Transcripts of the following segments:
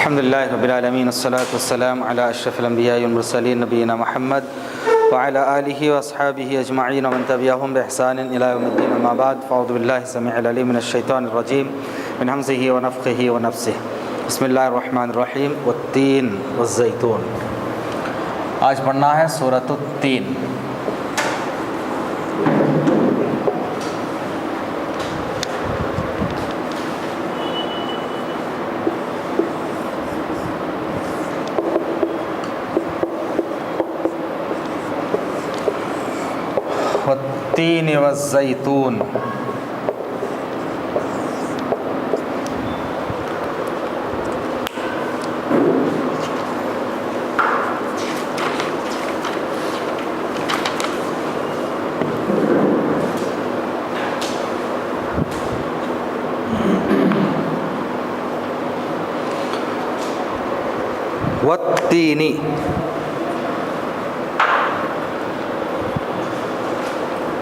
अल्हम्दुलिल्लाहि रब्बिल आलमीन अस्सलातु वस्सलामु अला अशरफिल अंबियाइ वल मुरसलीन नबीना मुहम्मद व अला आलिहि व अस्हाबिहि अजमईन व मन तबिअहुम बि इहसान इला यौमिद्दीन अम्मा बाद फ़अऊज़ु बिल्लाहि समीउल अलीम मिनश शैतानिर रजीम मिन हमज़िहि व नफ़्ख़िहि व नफ़्सिहि बिस्मिल्लाहिर रहमानिर रहीम वत्तीन वज़्ज़ैतून। आज पढ़ना है सूरतुत तीन। वत्तीन वज़्ज़ैतून। वत्तीनी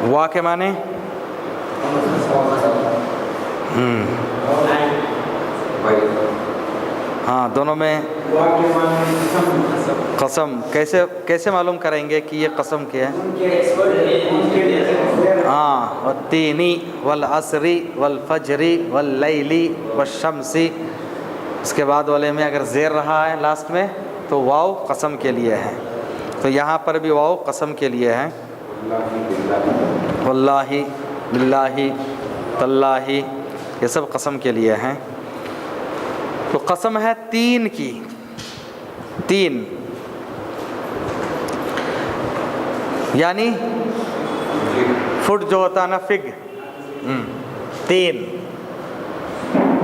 वा के माने हाँ, दोनों में कसम। कैसे मालूम करेंगे कि ये कसम क्या है? हाँ, वत्तीनी वल असरी वल फजरी वल लैली वश्शम्सी। इसके बाद वाले में अगर ज़ेर रहा है लास्ट में तो वाव कसम के लिए है, तो यहाँ पर भी वाव कसम के लिए है। वल्लाही बिल्लाही तल्लाही ये सब कसम के लिए हैं। तो कसम है तीन की। तीन यानी फुट जो होता है ना, फिग। तीन,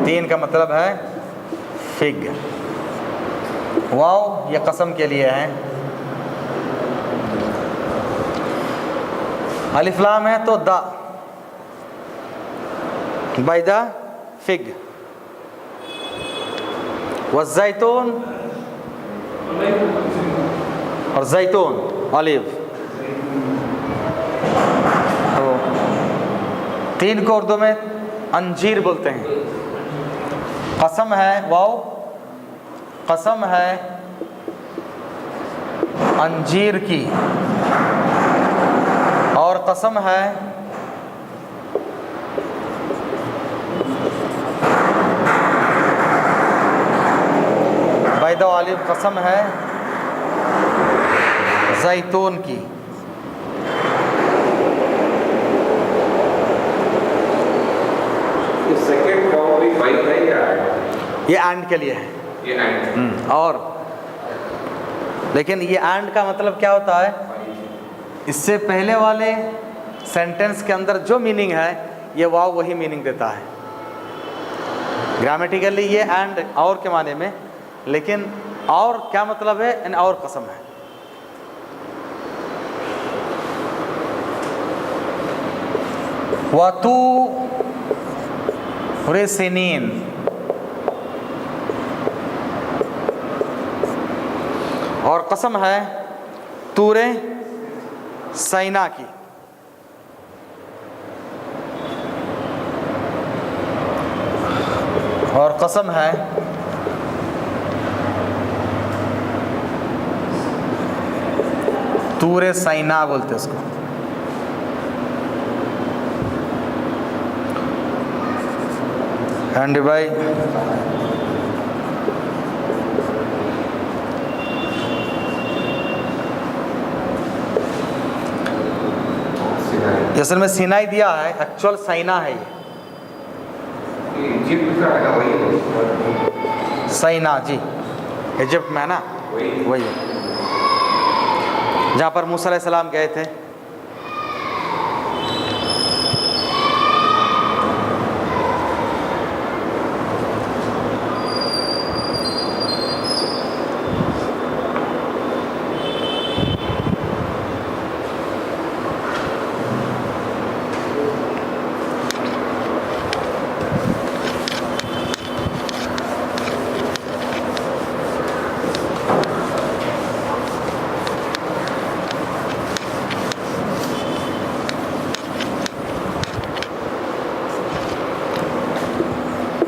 तीन का मतलब है फिग। वाव ये कसम के लिए है। अलिफ लाम है तो दा, बाय द फिग। वज़्ज़ैतून और जैतून ऑलिव। तो तीन को उर्दू में अंजीर बोलते हैं। कसम है वाव, कसम है अंजीर की, और कसम है बैदा वाली, कसम है जैतून की। सेकंड फॉर्म भी बाई है या ये एंड के लिए है। ये एंड और लेकिन ये एंड का मतलब क्या होता है? इससे पहले वाले सेंटेंस के अंदर जो मीनिंग है ये वाव वही मीनिंग देता है। ग्रामेटिकली ये एंड और के माने में, लेकिन और क्या मतलब है? इन और कसम है। वतू रेसिनीन, और कसम है तूरे सैना की। और कसम है तूरे सैना बोलते उसको। एंड भाई असल में सिनाई दिया है, एक्चुअल सैना है ये। इजिप्ट का है वही सैना जी, इजिप्ट में है ना, वही है जहाँ पर मूसा अलैहिस्सलाम गए थे।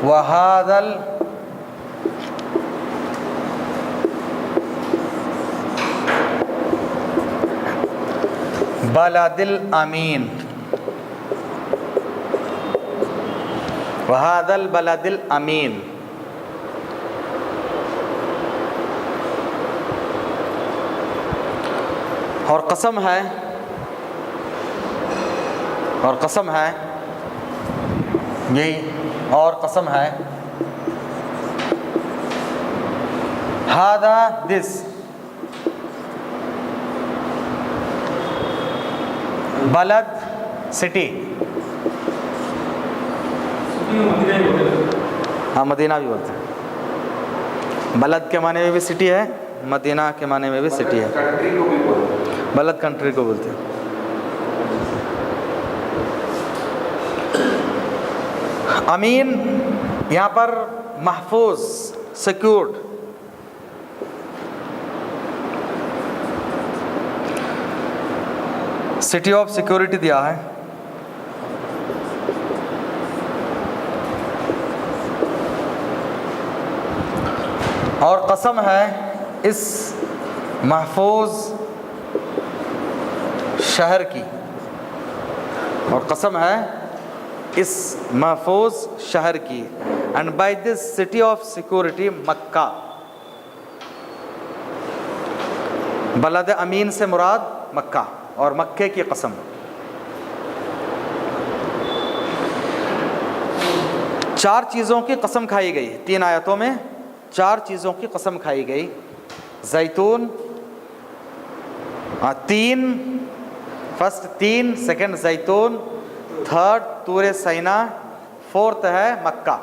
वहादल बलदिल अमीन, वहादल बलदिल अमीन। और कसम है, और कसम है, यही और कसम है, हादा दिस बलद सिटी। हाँ, मदीना भी बोलते हैं। बलद के माने में भी सिटी है, मदीना के माने में भी सिटी है। कंट्री को भी बोलते हैं। बलद कंट्री को बोलते हैं। अमीन यहाँ पर महफूज, सिक्योर्ड। सिटी ऑफ सिक्योरिटी दिया है। और कसम है इस महफूज शहर की, और कसम है इस महफूज शहर की। And by this city of security Mecca. बलद अमीन से मुराद मक्का और मक्के की कसम। चार चीज़ों की कसम खाई गई, 3 आयतों में 4 चीज़ों की कसम खाई गई। जैतून, 3 फर्स्ट 3, सेकंड जैतून, थर्ड तूरे सैना, फोर्थ है मक्का।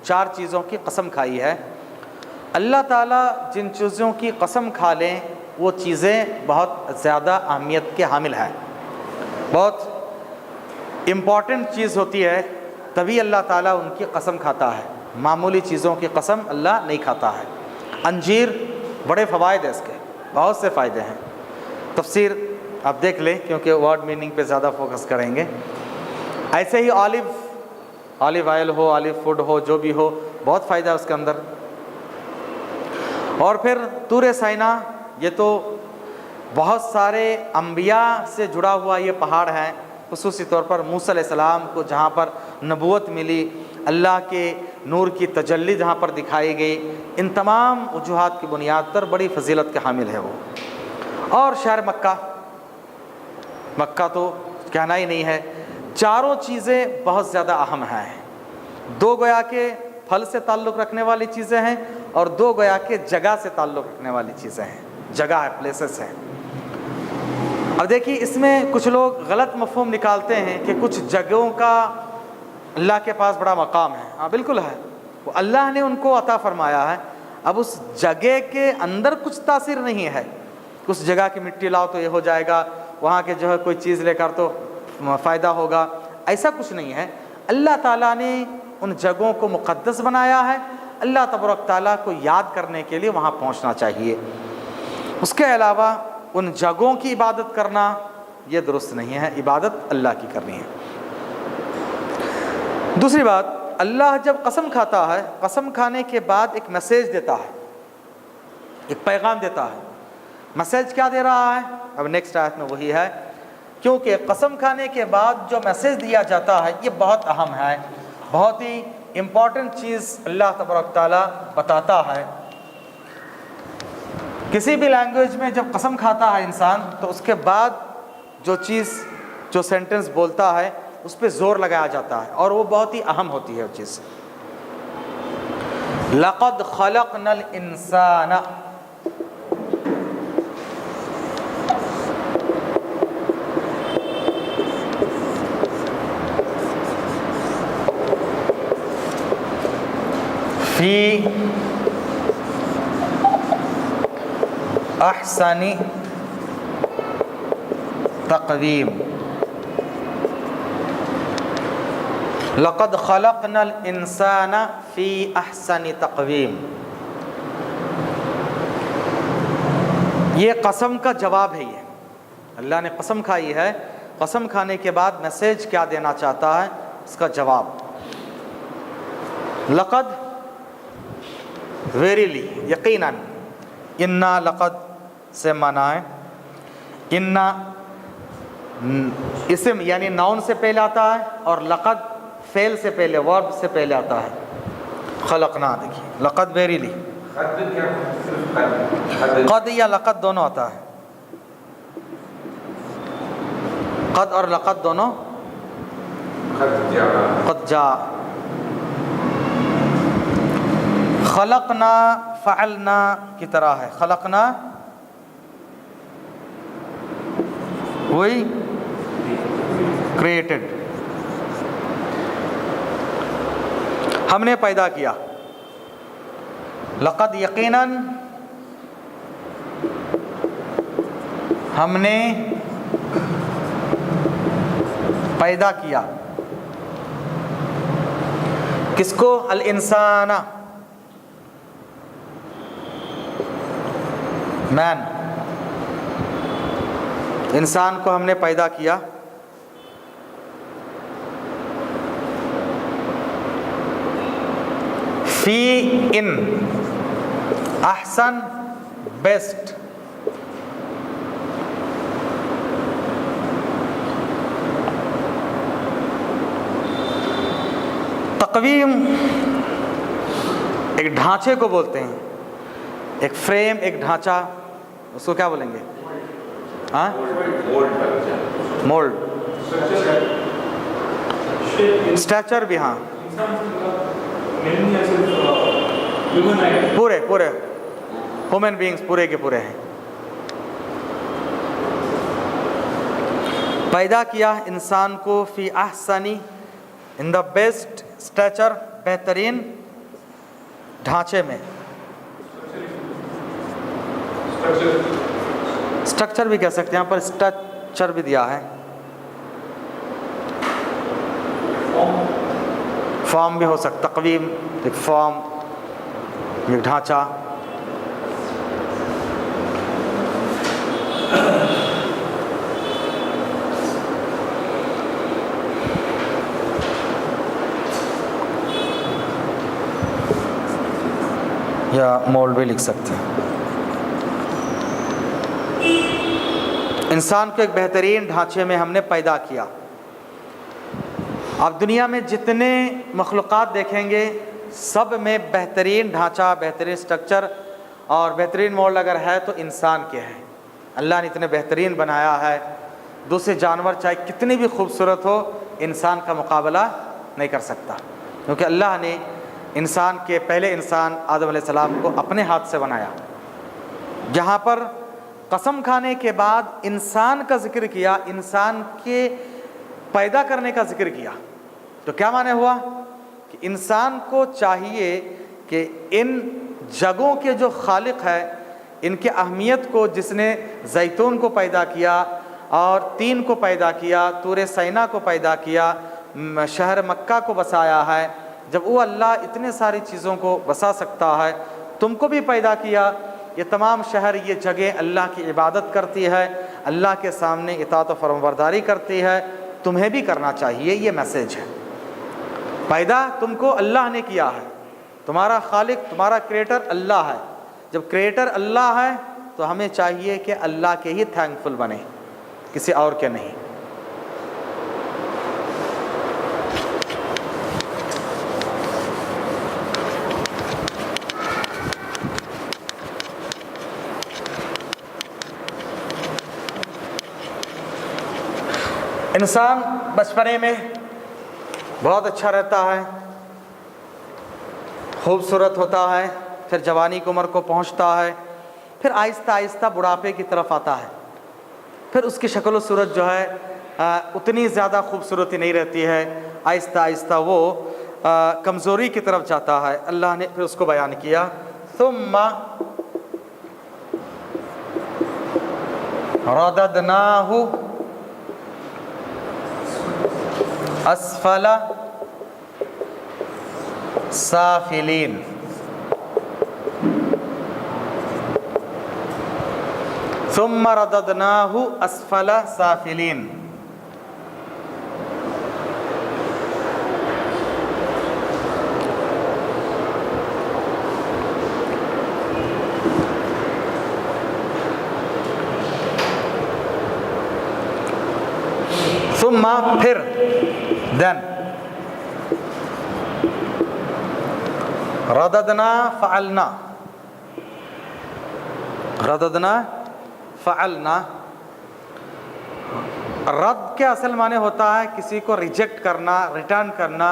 4 चीज़ों की कसम खाई है। अल्लाह ताला जिन चीज़ों की कसम खा लें वो चीज़ें बहुत ज़्यादा अहमियत के हामिल हैं, बहुत इम्पॉर्टेंट चीज़ होती है, तभी अल्लाह ताला उनकी कसम खाता है। मामूली चीज़ों की कसम अल्लाह नहीं खाता है। अंजीर, बड़े फ़वाइद हैं इसके, बहुत से फ़ायदे हैं। तफसीर आप देख लें, क्योंकि वर्ड मीनिंग पे ज़्यादा फोकस करेंगे। ऐसे ही ऑलिव ऑयल हो, ऑलिव फूड हो, जो भी हो, बहुत फ़ायदा है उसके अंदर। और फिर तूरे सैना, ये तो बहुत सारे अंबिया से जुड़ा हुआ ये पहाड़ है। खुसूसी तौर पर मूसा अलैहिस्सलाम को जहाँ पर नबूवत मिली, अल्लाह के नूर की तजल्ली जहाँ पर दिखाई गई, इन तमाम वजूहात की बुनियाद पर बड़ी फजीलत के हामिल है वो। और शहर मक्का, मक्का तो कहना ही नहीं है। चारों चीज़ें बहुत ज़्यादा अहम हैं। 2 गोया के फल से ताल्लुक़ रखने वाली चीज़ें हैं और 2 गोया के जगह से ताल्लुक़ रखने वाली चीज़ें हैं। जगह है, प्लेसेस हैं। अब देखिए, इसमें कुछ लोग गलत मफ़हूम निकालते हैं कि कुछ जगहों का अल्लाह के पास बड़ा मकाम है। हाँ, बिल्कुल है, वो अल्लाह ने उनको अता फ़रमाया है। अब उस जगह के अंदर कुछ तासीर नहीं है। उस जगह की मिट्टी लाओ तो ये हो जाएगा, वहाँ के जो है कोई चीज़ लेकर तो फ़ायदा होगा, ऐसा कुछ नहीं है। अल्लाह ताला ने उन जगहों को मुक़द्दस बनाया है। अल्लाह तबारक ताला को याद करने के लिए वहाँ पहुँचना चाहिए। उसके अलावा उन जगहों की इबादत करना ये दुरुस्त नहीं है। इबादत अल्लाह की करनी है। दूसरी बात, अल्लाह जब कसम खाता है, कसम खाने के बाद एक मैसेज देता है, एक पैगाम देता है। मैसेज क्या दे रहा है? अब नेक्स्ट आयत में वही है, क्योंकि कसम खाने के बाद जो मैसेज दिया जाता है ये बहुत अहम है, बहुत ही इम्पॉर्टेंट चीज़ अल्लाह तबारक ताला बताता है। किसी भी लैंग्वेज में जब कसम खाता है इंसान, तो उसके बाद जो चीज़, जो सेंटेंस बोलता है उस पर ज़ोर लगाया जाता है, और वो बहुत ही अहम होती है वो चीज़। लक़द ख़लक़नल इंसान, फी अहसनी तक़वीम। लक़द ख़लक़नल इंसान फ़ी अहसनी तक़वीम। ये कसम का जवाब है। ये अल्लाह ने कसम खाई है, कसम खाने के बाद मैसेज क्या देना चाहता है, इसका जवाब। लक़द, वेरीली, यकीनन। इन्ना लक़द से माना है, इन्ना इसम यानी नाउन से पहले आता है और लक़द फ़ेल से पहले, वर्ब से पहले आता है। खलकना, देखिए लक़द वेरीली, खद क्या? सिर्फ खद। क़द या लक़द दोनों आता है। क़द और लक़द दोनों खद जा। क़द जा। खलकना फ़अलना की तरह है। खलकना वही क्रिएटेड, हमने पैदा किया। लक़द यकीनन हमने पैदा किया। किसको? अल इंसाना, मैन, इंसान को हमने पैदा किया। फी इन अहसन, बेस्ट, तक़वीम एक ढांचे को बोलते हैं, एक फ्रेम, एक ढांचा, उसको क्या बोलेंगे? हाँ, मोल्ड, स्ट्रक्चर भी, हाँ, पूरे पूरे ह्यूमन बीइंग्स पूरे के पूरे हैं। पैदा किया इंसान को फी अहसनी, इन द बेस्ट स्ट्रक्चर, बेहतरीन ढांचे में। स्ट्रक्चर भी कह सकते हैं, यहाँ पर स्ट्रक्चर भी दिया है, फॉर्म भी हो सकता, तक़वीम एक फॉर्म, एक ढांचा। या मोल्ड भी लिख सकते हैं। इंसान को एक बेहतरीन ढांचे में हमने पैदा किया। आप दुनिया में जितने मखलूक़ात देखेंगे सब में बेहतरीन ढांचा, बेहतरीन स्ट्रक्चर और बेहतरीन मोल्ड अगर है तो इंसान के है। अल्लाह ने इतने बेहतरीन बनाया है, दूसरे जानवर चाहे कितनी भी खूबसूरत हो इंसान का मुकाबला नहीं कर सकता, क्योंकि अल्लाह ने इंसान के पहले इंसान आदम अलैहिस्सलाम को अपने हाथ से बनाया। जहाँ पर कसम खाने के बाद इंसान का जिक्र किया, इंसान के पैदा करने का जिक्र किया, तो क्या माने हुआ कि इंसान को चाहिए कि इन जगहों के जो खालिक है इनके अहमियत को, जिसने जैतून को पैदा किया और तीन को पैदा किया, तूरे सैना को पैदा किया, शहर मक्का को बसाया है, जब वो अल्लाह इतने सारी चीज़ों को बसा सकता है, तुमको भी पैदा किया। ये तमाम शहर, ये जगह अल्लाह की इबादत करती है, अल्लाह के सामने इताअत व फरमाबरदारी करती है, तुम्हें भी करना चाहिए। ये मैसेज है। पैदा तुमको अल्लाह ने किया है, तुम्हारा खालिक, तुम्हारा क्रिएटर अल्लाह है। जब क्रिएटर अल्लाह है तो हमें चाहिए कि अल्लाह के ही थैंकफुल बने, किसी और के नहीं। इंसान बचपने में बहुत अच्छा रहता है, खूबसूरत होता है, फिर जवानी की उम्र को पहुंचता है, फिर आहिस्ता आहिस्ता बुढ़ापे की तरफ आता है, फिर उसकी शक्ल व सूरत जो है उतनी ज़्यादा खूबसूरती नहीं रहती है, आहिस्ता आहिस्ता वो कमज़ोरी की तरफ जाता है। अल्लाह ने फिर उसको बयान किया, सुम्मा रददनाहु अस्फला साफिलीन। सुम्मा रददनाहु अस्फला साफिलीन। सुम्मा फिर, देन, रददना फ़अलना, रददना फ़अलना। रद्द के असल माने होता है किसी को रिजेक्ट करना, रिटर्न करना,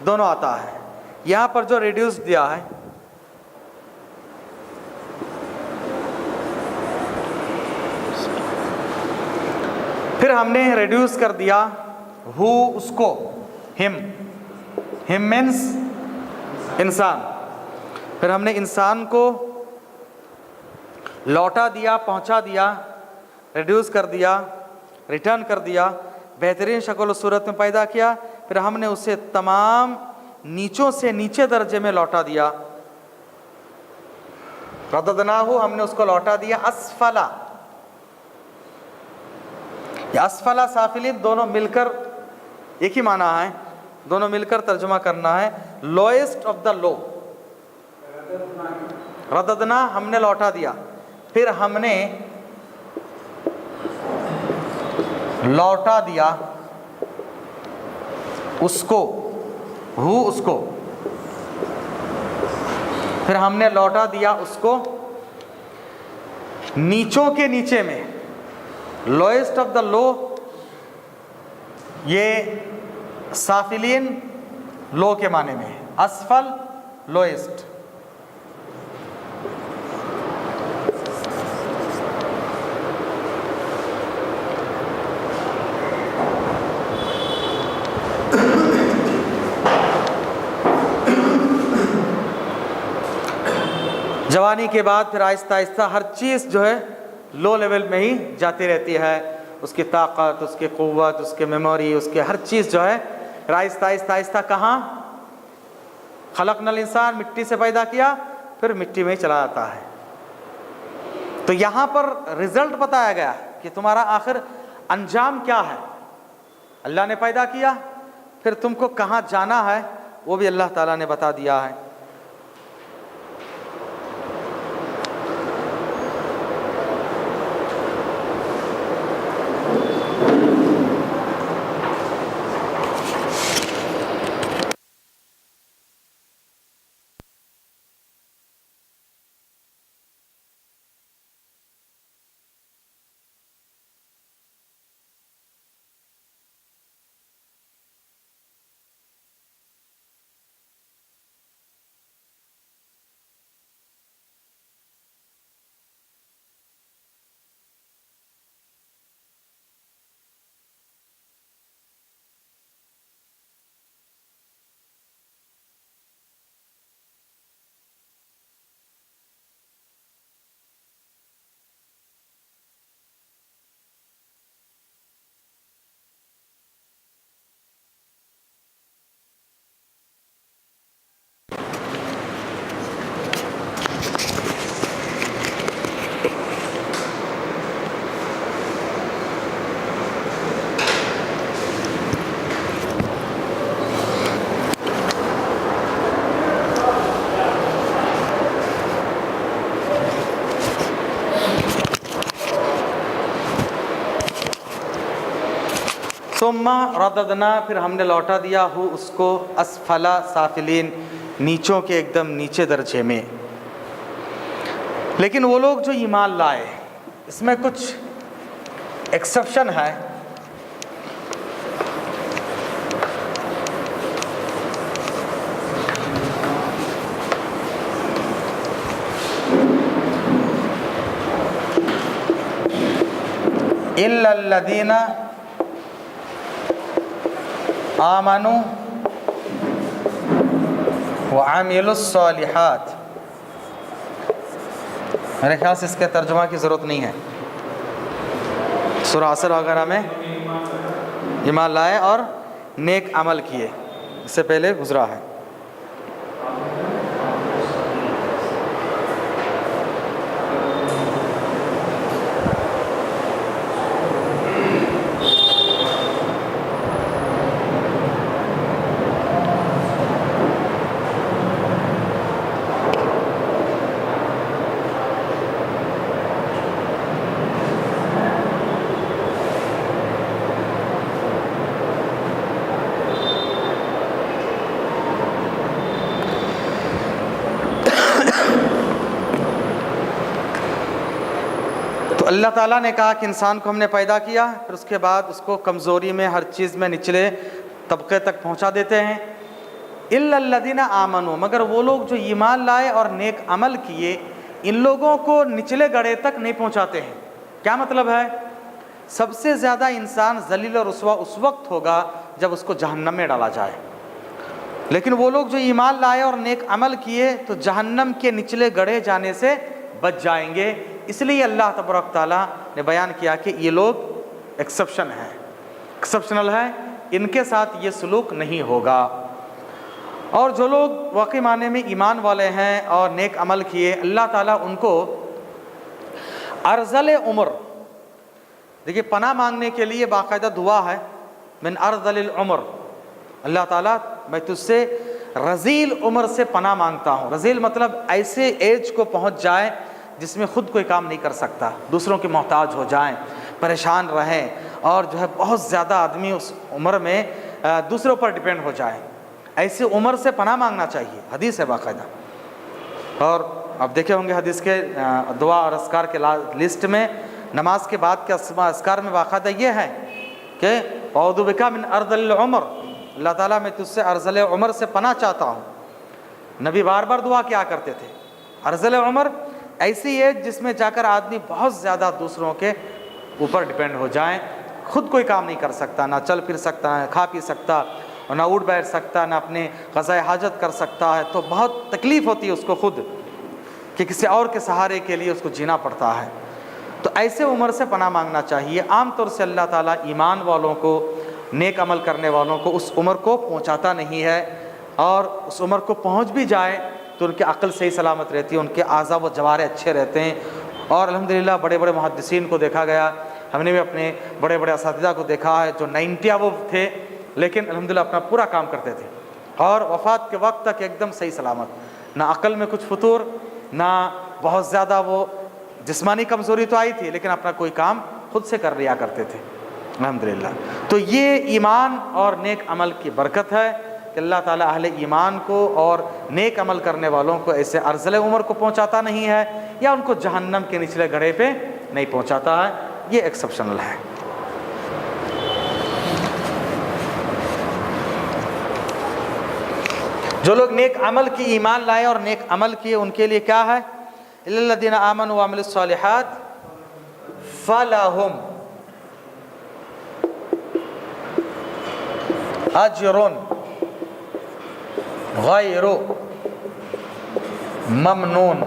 दोनों आता है। यहाँ पर जो रिड्यूस दिया है, फिर हमने रिड्यूस कर दिया हु, उसको, हिम, हिम मीन्स इंसान। फिर हमने इंसान को लौटा दिया, पहुंचा दिया, रिड्यूस कर दिया, रिटर्न कर दिया, बेहतरीन शक्ल और सूरत में पैदा किया। फिर हमने उसे तमाम नीचों से नीचे दर्जे में लौटा दिया। रददनाहु, हमने उसको लौटा दिया अस्फला। अस्फला साफिलिन दोनों मिलकर एक ही माना है, दोनों मिलकर तर्जुमा करना है, लोएस्ट ऑफ द लो। रददना हमने लौटा दिया, फिर हमने लौटा दिया उसको, हु, उसको, फिर हमने लौटा दिया उसको नीचों के नीचे में, लोएस्ट ऑफ द लो। ये साफिलीन लो के माने में, असफल लोएस्ट। जवानी के बाद फिर आहिस्ता आहिस्ता हर चीज़ जो है लो लेवल में ही जाती रहती है। उसकी ताकत, उसकी क़ुव्वत, उसके मेमोरी, उसके हर चीज़ जो है आहिस्ता आहिस्ता आहिस्ता कहाँ, खलक़नल इंसान, मिट्टी से पैदा किया, फिर मिट्टी में ही चला जाता है। तो यहाँ पर रिज़ल्ट बताया गया कि तुम्हारा आखिर अंजाम क्या है। अल्लाह ने पैदा किया, फिर तुमको कहाँ जाना है वो भी अल्लाह ताला ने बता दिया है। सुम्मा रददना, फिर हमने लौटा दिया हु, उसको, असफला साफिलीन, नीचों के एकदम नीचे दर्जे में। लेकिन वो लोग जो ईमान लाए, इसमें कुछ एक्सेप्शन है। इल्लल्लज़ीना आमनु व अमिलुस्सॉलिहात। मेरे ख्याल से इसके तर्जुमा की ज़रूरत नहीं है। सूरह असर वगैरह में ईमान लाए और नेक अमल किए, इससे पहले गुजरा है। अल्लाह ताला ने कहा कि इंसान को हमने पैदा किया, फिर उसके बाद उसको कमज़ोरी में, हर चीज़ में निचले तबके तक पहुंचा देते हैं। इल्लल्लज़ीना आमनू, मगर वो लोग जो ईमान लाए और नेक अमल किए, इन लोगों को निचले गड़े तक नहीं पहुंचाते हैं। क्या मतलब है? सबसे ज़्यादा इंसान ज़लील और रुस्वा उस वक्त होगा जब उसको जहन्नम में डाला जाए, लेकिन वो लोग जो ईमान लाए और नेक अमल किए तो जहन्नम के निचले गड़े जाने से बच जाएंगे। इसलिए अल्लाह तबारक ताला ने बयान किया कि ये लोग एक्सेप्शन है, एक्सेप्शनल है, इनके साथ ये सलूक नहीं होगा। और जो लोग वाकई माने में ईमान वाले हैं और नेक अमल किए, अल्लाह ताला उनको अर्ज़ल उम्र, देखिए पनाह मांगने के लिए बाकायदा दुआ है, मिन अर्ज़लिल उम्र, अल्लाह ताला मैं तुझसे रज़ील उम्र से पनाह मांगता हूँ। रज़ील मतलब ऐसे एज को पहुँच जाए जिसमें ख़ुद कोई काम नहीं कर सकता, दूसरों के मोहताज हो जाएं, परेशान रहें और जो है बहुत ज़्यादा आदमी उस उम्र में दूसरों पर डिपेंड हो जाए, ऐसी उम्र से पनाह मांगना चाहिए। हदीस है बाकायदा। और आप देखे होंगे हदीस के दुआ और अस्कार के लिस्ट में नमाज के बाद के अस्कार में बाकायदा ये है कि औज़ु बिका मिन अर्ज़लिल उम्र, अल्लाह ताला मैं तुझसे अर्ज़ल उम्र से पनाह चाहता हूँ। नबी बार बार दुआ क्या करते थे? अर्ज़ल उम्र ऐसी एज जिसमें जाकर आदमी बहुत ज़्यादा दूसरों के ऊपर डिपेंड हो जाए, खुद कोई काम नहीं कर सकता, ना चल फिर सकता, ना खा पी सकता, और ना उठ बैठ सकता, ना अपने क़ज़ाए हाजत कर सकता है, तो बहुत तकलीफ़ होती है उसको खुद कि किसी और के सहारे के लिए उसको जीना पड़ता है। तो ऐसे उम्र से पनाह मांगना चाहिए। आम तौर से अल्लाह ताला ईमान वालों को, नेक अमल करने वालों को उस उम्र को पहुंचाता नहीं है, और उस उम्र को पहुंच भी जाए तो उनकी अक्ल सही सलामत रहती है, उनके आज़ा व जवारे अच्छे रहते हैं। और अल्हम्दुलिल्लाह बड़े बड़े मुहद्दिसीन को देखा गया, हमने भी अपने बड़े बड़े असातिज़ा को देखा है जो 90 अबव थे, लेकिन अल्हम्दुलिल्लाह अपना पूरा काम करते थे और वफ़ात के वक्त तक एकदम सही सलामत, ना अक्ल में कुछ फतूर, ना बहुत ज़्यादा वो जिस्मानी कमज़ोरी तो आई थी, लेकिन अपना कोई काम खुद से कर लिया करते थे अल्हम्दुलिल्लाह। तो ये ईमान और नेक अमल की बरकत है कि अल्लाह ताला अहले ईमान को और नेक अमल करने वालों को ऐसे अर्ज़ल उम्र को पहुंचाता नहीं है या उनको जहन्नम के निचले गड़े पे नहीं पहुंचाता है, ये एक्सेप्शनल है। जो लोग नेक अमल की ईमान लाए और नेक अमल किए उनके लिए क्या है? इल्लल्लज़ीना आमनू व अमिलुस सालिहात फलहुम अजरुन गैरु ममनून।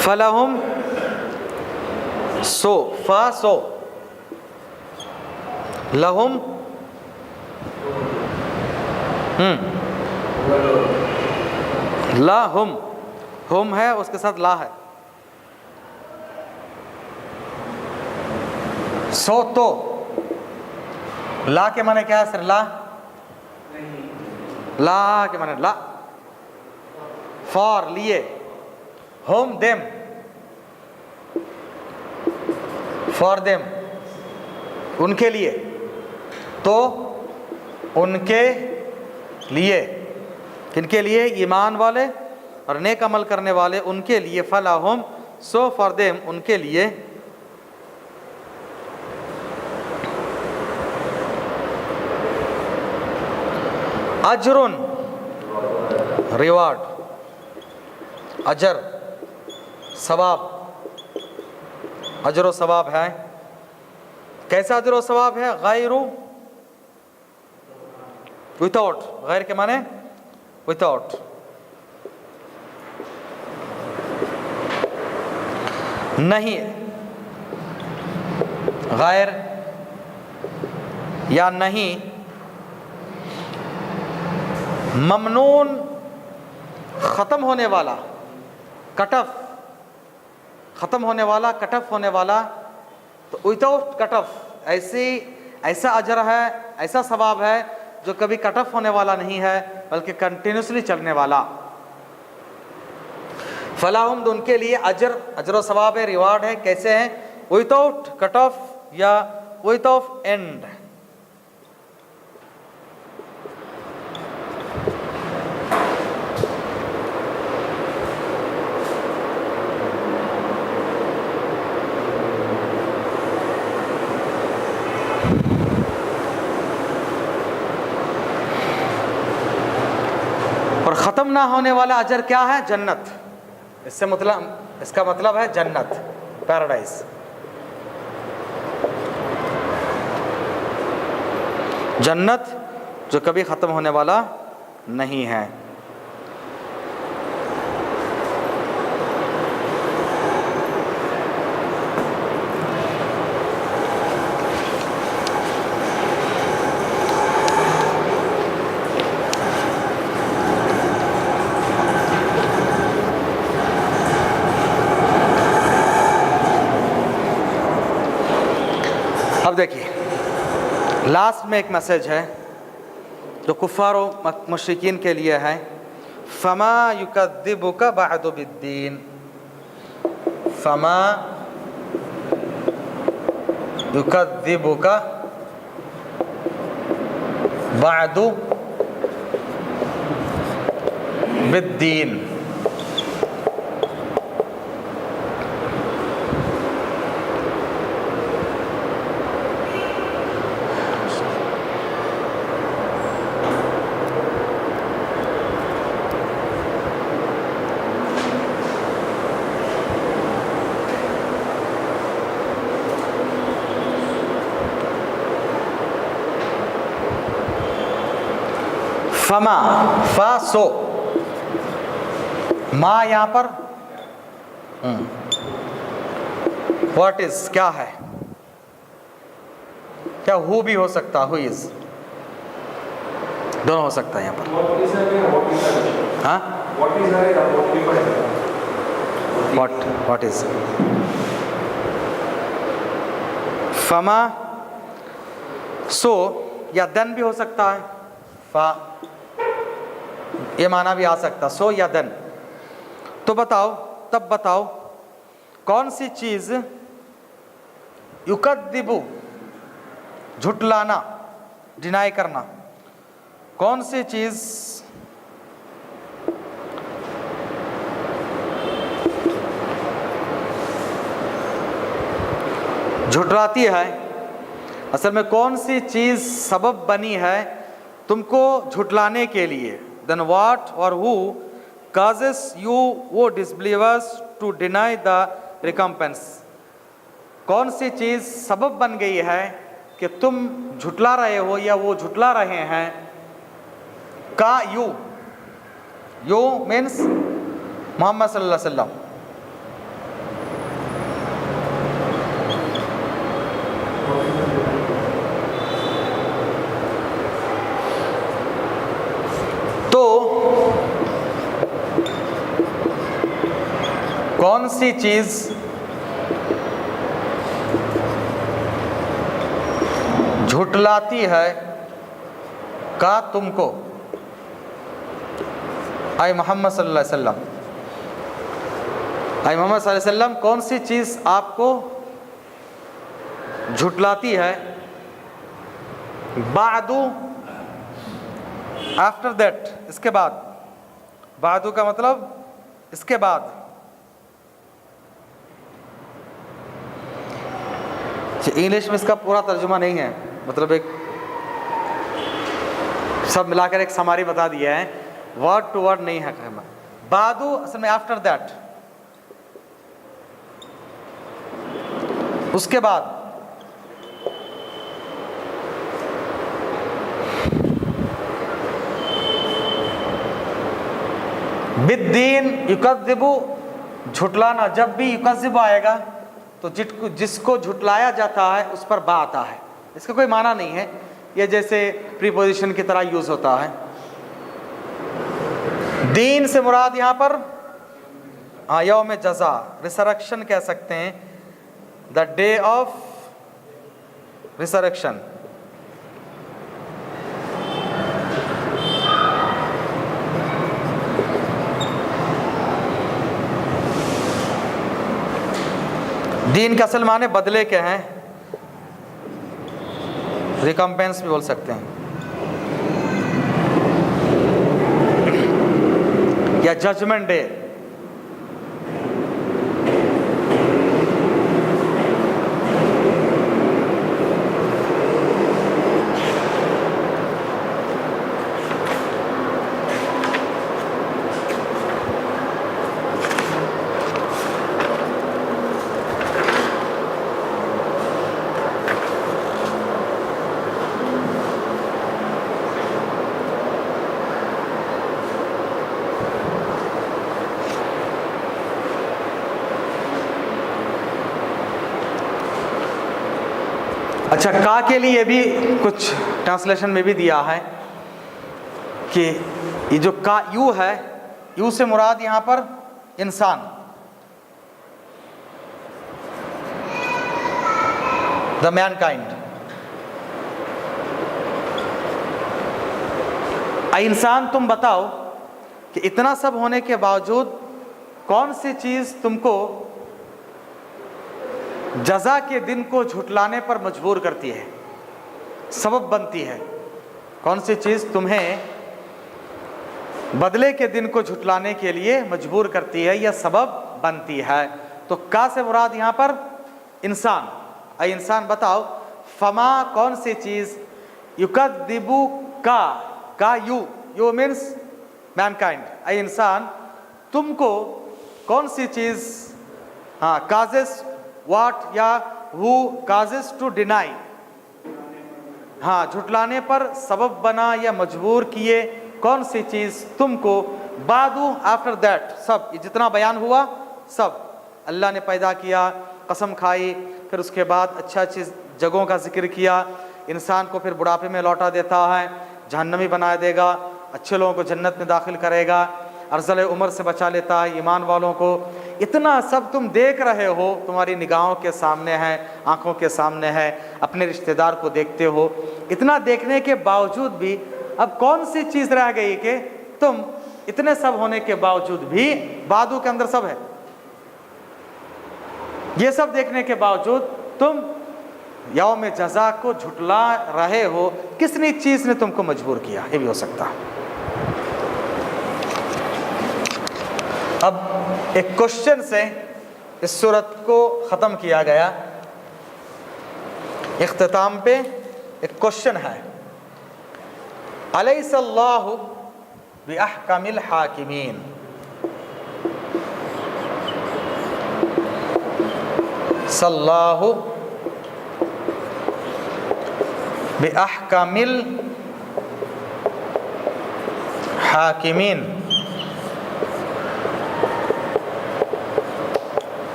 फलहुम सो फा सो लहुम ला हुम है उसके साथ ला है, सो तो ला के माने क्या है? सर ला के माने ला, फॉर लिए, होम देम फॉर देम उनके लिए, तो उनके लिए, किनके लिए? ईमान वाले और नेक अमल करने वाले, उनके लिए। फलाहुम सो फॉर देम उनके लिए, अजरुन रिवार्ड, अजर सवाब, अजर सवाब है। कैसा अजर सवाब है? गैरु विदाउट, गैर के माने विदाउट, नहीं, गैर या नहीं, ममनून ख़त्म होने वाला, कटफ ख़त्म होने वाला, कटफ होने वाला, तो विदाउट कटफ, ऐसा अजर है, ऐसा सवाब है जो कभी कट ऑफ होने वाला नहीं है बल्कि कंटिन्यूसली चलने वाला। फलाहुम, उनके लिए अजर व सवाब है, रिवार्ड है। कैसे है? विदाउट कट ऑफ या विदाउट एंड। और ख़त्म ना होने वाला अजर क्या है? जन्नत। इसका मतलब है जन्नत, पैराडाइज। जन्नत जो कभी ख़त्म होने वाला नहीं है। अब देखिए, लास्ट में एक मैसेज है जो कुफ़ार व मुश्रिकीन के लिए है। फमा युकद्दिबुका बअदु बिद्दीन, फमा युकद्दिबुका बअदु बिद्दीन। फमा, फा सो, माँ यहाँ पर व्हाट इज क्या है? क्या हु भी हो सकता, हु इज, दोनों हो सकता है यहाँ पर। हाँ, व्हाट इज फमा सो या देन भी हो सकता है। फा ये माना भी आ सकता, सो या देन। तो बताओ, तब बताओ कौन सी चीज युकद्दिबु, झुटलाना, डिनाई करना, कौन सी चीज झुटलाती है? असल में कौन सी चीज सबब बनी है तुमको झुटलाने के लिए? Then what or who causes you, वो disbelievers, to deny the recompense? कौन सी चीज़ सबब बन गई है कि तुम झुटला रहे हो या वो झुटला रहे हैं? का यू मीन्स मोहम्मद सल्लल्लाहु अलैहि वसल्लम। तो कौन सी चीज झुटलाती है का तुमको? आई मोहम्मद सल्लल्लाहु अलैहि वसल्लम, आई मोहम्मद सल्लल्लाहु अलैहि वसल्लम, कौन सी चीज आपको झुटलाती है? बादू, आफ्टर दैट, इसके बाद। बादू का मतलब इसके बाद। इंग्लिश में इसका पूरा तर्जुमा नहीं है, मतलब एक सब मिलाकर एक समारी बता दिया है, वर्ड टू वर्ड नहीं है कहना। बादू असल में आफ्टर दैट, उसके बाद। बिद्दीन युकज़्ज़िबु, झुटलाना। जब भी युकज़्ज़िबु आएगा तो जिसको झुटलाया जाता है उस पर बा आता है। इसका कोई माना नहीं है, ये जैसे प्रीपोजिशन की तरह यूज होता है। दीन से मुराद यहाँ पर यौम जज़ा, रिसरेक्शन कह सकते हैं, द डे ऑफ रिसरेक्शन। दीन के असल माने बदले के हैं, रिकम्पेंस भी बोल सकते हैं, या जजमेंट डे। अच्छा, का के लिए भी कुछ ट्रांसलेशन में भी दिया है कि ये जो का यू है, यू से मुराद यहाँ पर इंसान, द मैनकाइंड। इंसान तुम बताओ कि इतना सब होने के बावजूद कौन सी चीज़ तुमको जज़ा के दिन को झुटलाने पर मजबूर करती है, सबब बनती है? कौन सी चीज़ तुम्हें बदले के दिन को झुटलाने के लिए मजबूर करती है या सबब बनती है? तो का से मुराद यहाँ पर इंसान। अय इंसान बताओ, फमा कौन सी चीज़, युकद्दिबु का यू मीन्स मैनकाइंड। अय इंसान तुमको कौन सी चीज़, हाँ, काजेस व्हाट या हु काजेस टू डिनाई, हाँ, झुटलाने पर सबब बना या मजबूर किए, कौन सी चीज़ तुमको बादू आफ्टर दैट, सब ये जितना बयान हुआ सब अल्लाह ने पैदा किया, कसम खाई, फिर उसके बाद अच्छा अच्छी जगहों का जिक्र किया, इंसान को फिर बुढ़ापे में लौटा देता है, जहन्नमी बना देगा, अच्छे लोगों को जन्नत में दाखिल करेगा, अर्ज़ल उम्र से बचा लेता है ईमान वालों को। इतना सब तुम देख रहे हो, तुम्हारी निगाहों के सामने है, आँखों के सामने है, अपने रिश्तेदार को देखते हो। इतना देखने के बावजूद भी अब कौन सी चीज़ रह गई कि तुम इतने सब होने के बावजूद भी, बादू के अंदर सब है, ये सब देखने के बावजूद तुम यौम जज़ा को झुटला रहे हो? किसने चीज़ ने तुमको मजबूर किया? ये भी हो सकता है। अब एक क्वेश्चन से इस सूरत को ख़त्म किया गया। इख्तिताम पे एक क्वेश्चन है, अलैहिस्सल्लाहु बिअहकमिल हाकिमीन, सल्लाहु बिअहकमिल हाकिमीन।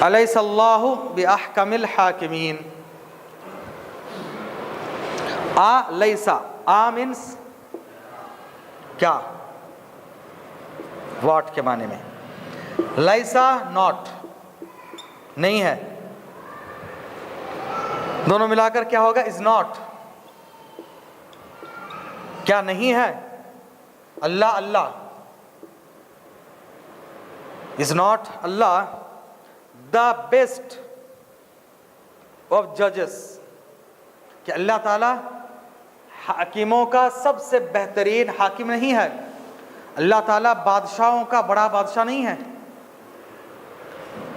अलैहिस्सल्लाहु बिअहकमिल हाकिमीन। लैसा, आ मीन्स क्या, व्हाट के माने में, लैसा नॉट, नहीं है, दोनों मिलाकर क्या होगा, इज नॉट, क्या नहीं है, अल्लाह अल्लाह, is not Allah the best of जजेस, कि अल्लाह ताला हाकिमों का सबसे बेहतरीन हाकिम नहीं है। अल्लाह ताला बादशाहों का बड़ा बादशाह नहीं है।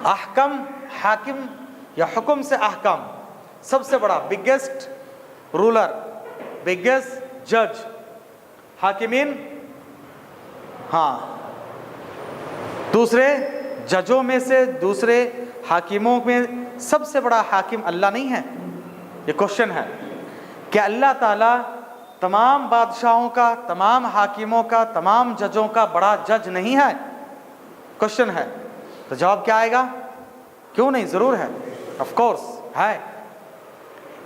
अहकम, हाकिम या हुक्म से अहकम, सबसे बड़ा, बिगेस्ट रूलर, बिगेस्ट जज, हाकिमीन, हाँ, दूसरे जजों में से, दूसरे हाकिमों में सबसे बड़ा हाकिम अल्लाह नहीं है? ये क्वेश्चन है। क्या अल्लाह ताला तमाम बादशाहों का, तमाम हाकिमों का, तमाम जजों का बड़ा जज नहीं है? क्वेश्चन है। तो जवाब क्या आएगा? क्यों नहीं, ज़रूर है, ऑफ कोर्स है।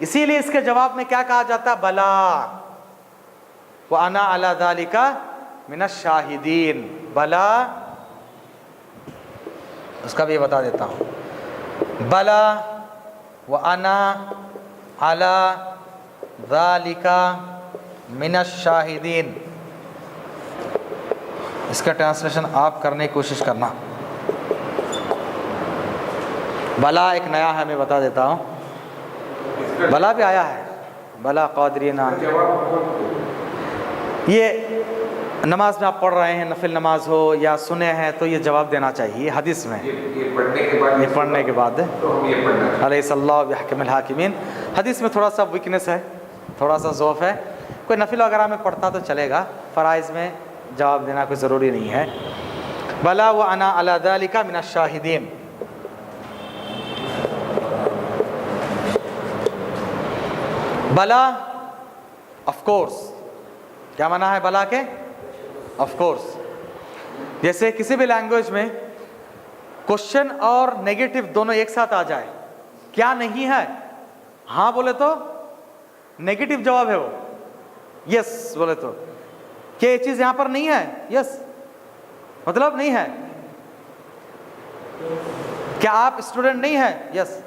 इसीलिए इसके जवाब में क्या कहा जाता है, बला व अना अला ज़ालिका मिनश शाहिदीन। बला, उसका भी बता देता हूँ, बला व अना अला ज़ालिका मिनश शाहिदीन। इसका ट्रांसलेशन आप करने की कोशिश करना। बला एक नया है, मैं बता देता हूँ। बला भी आया है, बला क़ादिरीना। ये नमाज में आप पढ़ रहे हैं, नफिल नमाज हो या सुने हैं, तो ये जवाब देना चाहिए हदीस में। ये पढ़ने के बाद तो हम ये पढ़ना अलैहिस्सलाहु बिहकमिल हाकिमीन। हदीस में थोड़ा सा वीकनेस है, थोड़ा सा ज़ौफ़ है। कोई नफिल वगैरह में पढ़ता तो चलेगा, फ़राइज़ में जवाब देना कोई ज़रूरी नहीं है। बला व अना अला ज़ालिका मिनश शाहिदीन। बला ऑफ कोर्स, क्या माना है बला के? Of course. जैसे किसी भी लैंग्वेज में क्वेश्चन और नेगेटिव दोनों एक साथ आ जाए, क्या नहीं है, हाँ बोले तो नेगेटिव जवाब है वो, यस बोले तो क्या ये चीज़ यहाँ पर नहीं है, यस मतलब नहीं है। क्या आप स्टूडेंट नहीं है, यस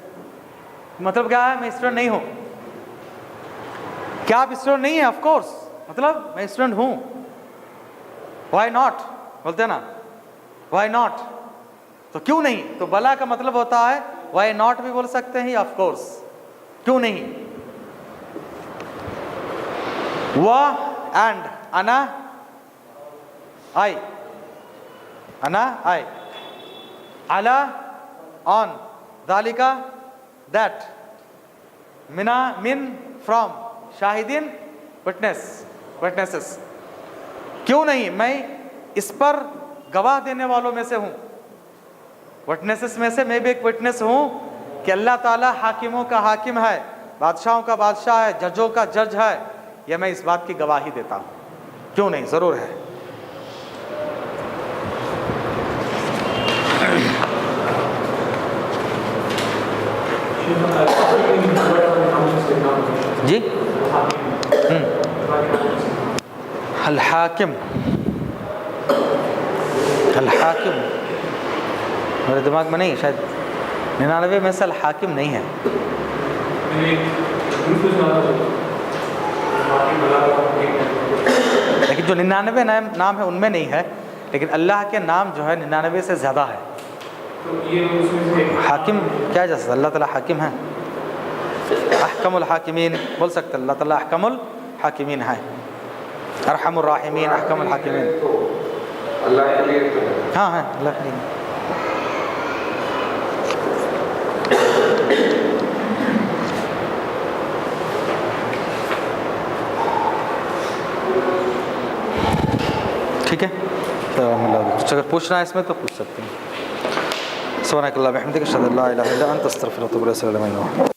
मतलब क्या है, मैं स्टूडेंट नहीं हूँ। क्या आप स्टूडेंट नहीं है, ऑफ कोर्स मतलब मैं स्टूडेंट हूँ। वाई नॉट बोलते हैं ना, वाई नॉट तो क्यों नहीं। तो बला का मतलब होता है वाई नॉट भी बोल सकते हैं, ऑफ कोर्स क्यों नहीं। वह एंड अना आई, अना आई, अला ऑन, दालिका दैट, मिना मिन फ्रॉम, शाहिदीन विटनेस, विटनेसेस। क्यों नहीं, मैं इस पर गवाह देने वालों में से हूँ। विटनेसेस में से मैं भी एक विटनेस हूँ कि अल्लाह ताला हाकिमों का हाकिम है, बादशाहों का बादशाह है, जजों का जज है। यह मैं इस बात की गवाही देता हूँ। क्यों नहीं, ज़रूर है। जी अल हाकिम, अल हाकिम मेरे दिमाग में नहीं, शायद 99 में से अल हाकिम नहीं है। लेकिन जो 99 नाम है उनमें नहीं है, लेकिन अल्लाह के नाम जो है 99 से ज़्यादा है। हाकिम क्या जा सकता, अल्लाह ताला हाकिम है। अहकमुल हाकिमीन बोल सकते, अल्लाह ताला अहकमुल हाकिमीन है, अरहमुर राहिमीन, अहकमुल हाकिमीन। अल्लाह के लिए हाँ है, अल्लाह के लिए। ठीक है, तो कुछ अगर पूछना है इसमें तो पूछ सकते हैं। सुब्हानकल्लाह व बिहम्दिक, अशहदु अल्ला इलाहा इल्ला अंत, अस्तगफिरुका व अतूबु इलैक।